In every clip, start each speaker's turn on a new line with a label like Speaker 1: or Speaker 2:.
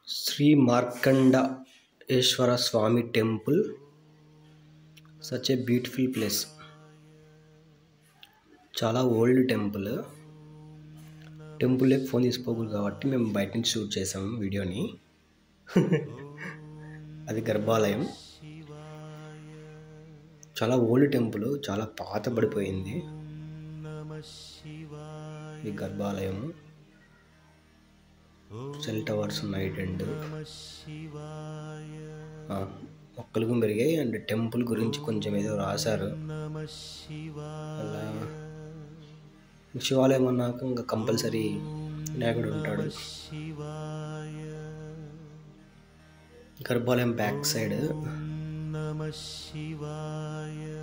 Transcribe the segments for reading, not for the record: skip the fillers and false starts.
Speaker 1: Shri Markandeshwara Swamy temple, such a beautiful place. చాలా old temple. టెంపుల్లోకి phone తీసుకోకూడదు కాబట్టి మేము బయట నుంచి షూట్ చేసాము వీడియోని. అది గర్భాలయం. చాలా ఓల్డ్ టెంపుల్, చాలా పాత పడిపోయింది ఈ గర్భాలయం. సెల్ టవర్స్ ఉన్నాయి, 2 మొక్కలకు పెరిగాయి. అండ్ టెంపుల్ గురించి కొంచెం ఏదో రాశారు. అలా శివాలయం అన్నాక ఇంకా కంపల్సరీ వినాయకుడు ఉంటాడు. గర్భాలయం బ్యాక్ సైడ్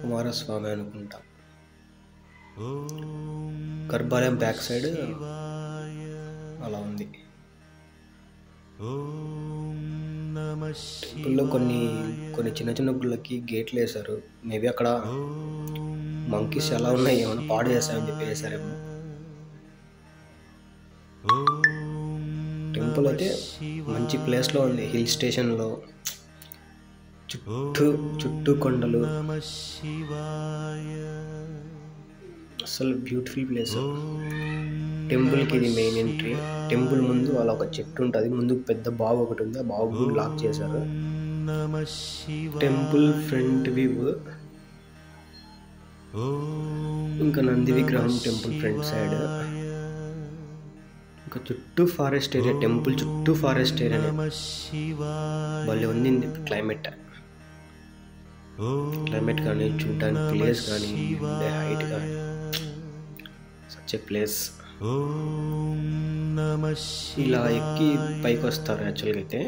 Speaker 1: కుమారస్వామి అనుకుంటా. గర్భాలయం బ్యాక్ సైడ్ అలా ఉంది. టెంపుల్లో కొన్ని చిన్న చిన్న గుళ్ళకి గేట్లు వేశారు. మేబీ అక్కడ మంకీస్ ఎలా ఉన్నాయి, ఏమైనా పాడు చేస్తారని చెప్పి వేశారేమో. టెంపుల్ అయితే మంచి ప్లేస్లో ఉంది, హిల్ స్టేషన్లో. చుట్టూ కొండలు, అసలు బ్యూటిఫుల్ ప్లేస్. టెంపుల్కి ఇది మెయిన్ ఎంట్రీ. టెంపుల్ ముందు అలా ఒక చెట్టు ఉంటుంది, ముందు పెద్ద బావి ఒకటి ఉంది, ఆ బావి కూడా లాక్ చేశారు. టెంపుల్ ఫ్రంట్ వ్యూ, ఇంకా నంది విగ్రహం టెంపుల్ ఫ్రంట్ సైడ్. ఇంకా చుట్టూ ఫారెస్ట్ ఏరియా, టెంపుల్ చుట్టూ ఫారెస్ట్ ఏరియా. భలే ఉంది క్లైమేట్ కానీ, చూడడానికి ప్లేస్ కానీ, హైట్ కానీ, సచ్ ఏ ప్లేస్. ఇలా ఎక్కి పైకి వస్తారు. యాక్చువల్గా అయితే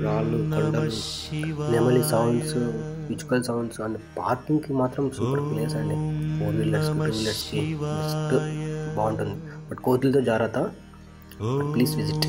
Speaker 1: రాళ్ళు, కొండలు, నెమలి సౌండ్స్, పిచ్చుకల్ సౌండ్స్. అండ్ పార్కింగ్కి మాత్రం సూపర్ ప్లేస్ అండి. 4 వీలర్స్, 2 వీలర్స్కి బెస్ట్, బాగుంటుంది. బట్ కోతులతో జాగ్రత్త. Please visit.